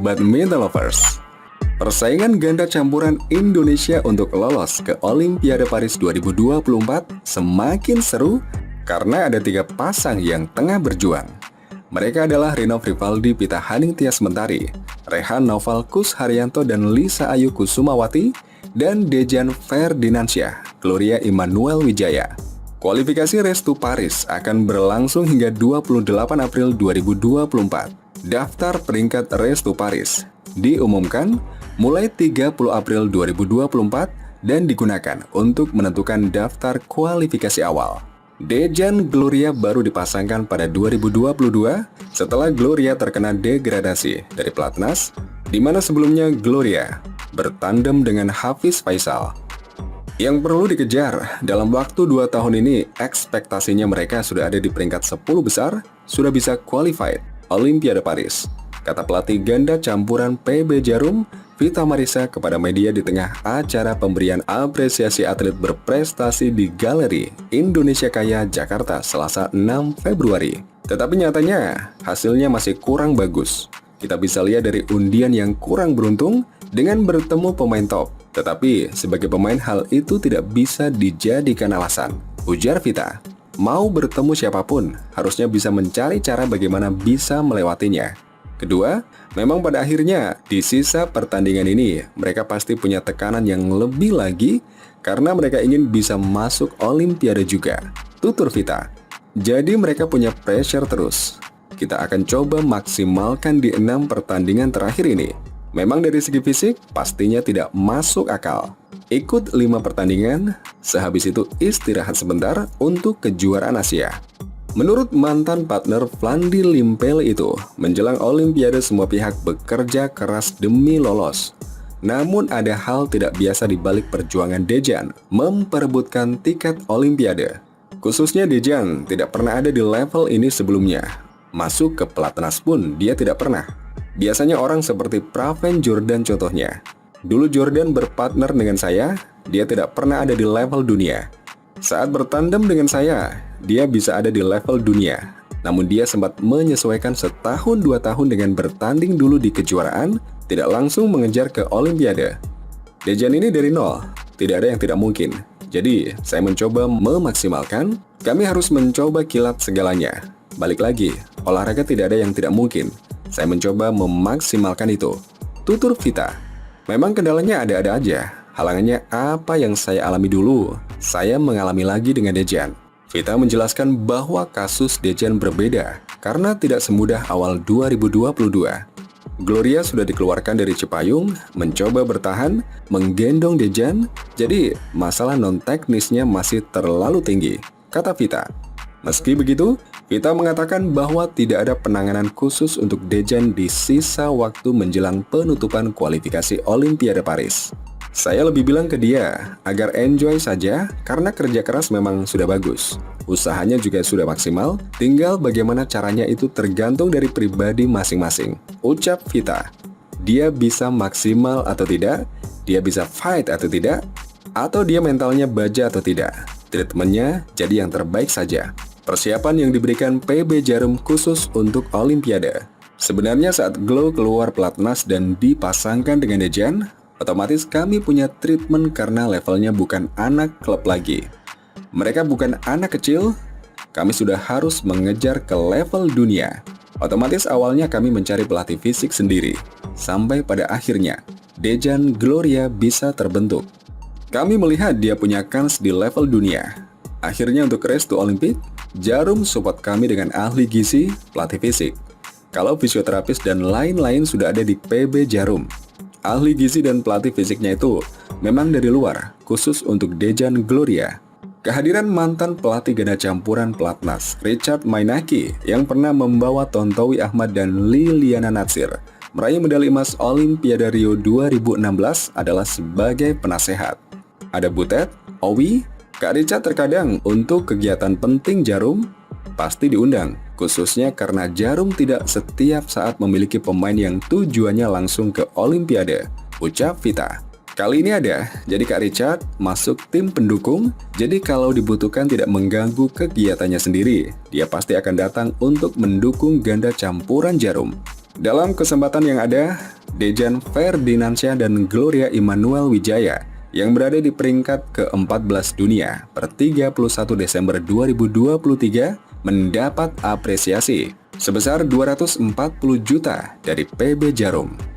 Sobat Meta Lovers. Persaingan ganda campuran Indonesia untuk lolos ke Olimpiade Paris 2024 semakin seru karena ada 3 pasang yang tengah berjuang. Mereka adalah Rinov Rivaldi Pita Haning Tias Mentari, Rehan Noval Kus Haryanto dan Lisa Ayu Kusumawati, dan Dejan Ferdinansyah, Gloria Immanuel Wijaya. Kualifikasi Race to Paris akan berlangsung hingga 28 April 2024. Daftar peringkat Race to Paris diumumkan mulai 30 April 2024 dan digunakan untuk menentukan daftar kualifikasi awal. Dejan Gloria baru dipasangkan pada 2022 setelah Gloria terkena degradasi dari Platnas, di mana sebelumnya Gloria bertandem dengan Hafiz Faisal. Yang perlu dikejar, dalam waktu 2 tahun ini, ekspektasinya mereka sudah ada di peringkat 10 besar, sudah bisa qualified Olimpiade Paris, kata pelatih ganda campuran PB Jarum, Vita Marisa kepada media di tengah acara pemberian apresiasi atlet berprestasi di Galeri Indonesia Kaya, Jakarta, Selasa 6 Februari. Tetapi nyatanya, hasilnya masih kurang bagus. Kita bisa lihat dari undian yang kurang beruntung dengan bertemu pemain top. Tetapi, sebagai pemain hal itu tidak bisa dijadikan alasan, ujar Vita. Mau bertemu siapapun, harusnya bisa mencari cara bagaimana bisa melewatinya. Kedua, memang pada akhirnya, di sisa pertandingan ini, mereka pasti punya tekanan yang lebih lagi karena mereka ingin bisa masuk Olimpiade juga, tutur Vita. Jadi mereka punya pressure terus. Kita akan coba maksimalkan di 6 pertandingan terakhir ini. Memang dari segi fisik, pastinya tidak masuk akal. Ikut 5 pertandingan, sehabis itu istirahat sebentar untuk kejuaraan Asia. Menurut mantan partner Vlandi Limpele itu, menjelang Olimpiade semua pihak bekerja keras demi lolos. Namun ada hal tidak biasa di balik perjuangan Dejan memperebutkan tiket Olimpiade. Khususnya Dejan tidak pernah ada di level ini sebelumnya. Masuk ke Platnas pun dia tidak pernah. Biasanya orang seperti Praven Jordan contohnya. Dulu Jordan berpartner dengan saya, dia tidak pernah ada di level dunia. Saat bertandem dengan saya, dia bisa ada di level dunia. Namun dia sempat menyesuaikan setahun 2 tahun dengan bertanding dulu di kejuaraan, tidak langsung mengejar ke Olimpiade. Dejan ini dari nol, tidak ada yang tidak mungkin. Jadi, saya mencoba memaksimalkan, kami harus mencoba kilat segalanya. Balik lagi, olahraga tidak ada yang tidak mungkin. Saya mencoba memaksimalkan itu, tutur Vita. Memang kendalanya ada-ada aja. Halangannya apa yang saya alami dulu, saya mengalami lagi dengan Dejan. Vita menjelaskan bahwa kasus Dejan berbeda karena tidak semudah awal 2022. Gloria sudah dikeluarkan dari Cipayung, mencoba bertahan, menggendong Dejan, jadi masalah non-teknisnya masih terlalu tinggi, kata Vita. Meski begitu, Vita mengatakan bahwa tidak ada penanganan khusus untuk Dejan di sisa waktu menjelang penutupan kualifikasi Olimpiade Paris. Saya lebih bilang ke dia agar enjoy saja karena kerja keras memang sudah bagus. Usahanya juga sudah maksimal, tinggal bagaimana caranya itu tergantung dari pribadi masing-masing, ucap Vita. Dia bisa maksimal atau tidak, dia bisa fight atau tidak, atau dia mentalnya baja atau tidak. Treatmentnya jadi yang terbaik saja. Persiapan yang diberikan PB Jarum khusus untuk Olimpiade. Sebenarnya saat Glow keluar Platnas dan dipasangkan dengan Dejan, otomatis kami punya treatment karena levelnya bukan anak klub lagi. Mereka bukan anak kecil, kami sudah harus mengejar ke level dunia. Otomatis awalnya kami mencari pelatih fisik sendiri, sampai pada akhirnya Dejan Gloria bisa terbentuk. Kami melihat dia punya kans di level dunia. Akhirnya untuk Race to Olympic, Jarum support kami dengan ahli gizi, pelatih fisik. Kalau fisioterapis dan lain-lain sudah ada di PB Jarum. Ahli gizi dan pelatih fisiknya itu memang dari luar, khusus untuk Dejan Gloria. Kehadiran mantan pelatih ganda campuran Platnas, Richard Mainaki, yang pernah membawa Tontowi Ahmad dan Liliana Natsir meraih medali emas Olimpiade Rio 2016 adalah sebagai penasehat. Ada Butet, Owi, Kak Richard terkadang untuk kegiatan penting Jarum pasti diundang, khususnya karena Jarum tidak setiap saat memiliki pemain yang tujuannya langsung ke Olimpiade, ucap Vita. Kali ini ada, jadi Kak Richard masuk tim pendukung, jadi kalau dibutuhkan tidak mengganggu kegiatannya sendiri, dia pasti akan datang untuk mendukung ganda campuran Jarum. Dalam kesempatan yang ada, Dejan Ferdinandsyah dan Gloria Immanuel Wijaya yang berada di peringkat ke-14 dunia per 31 Desember 2023 mendapat apresiasi sebesar 240 juta dari PB Jarum.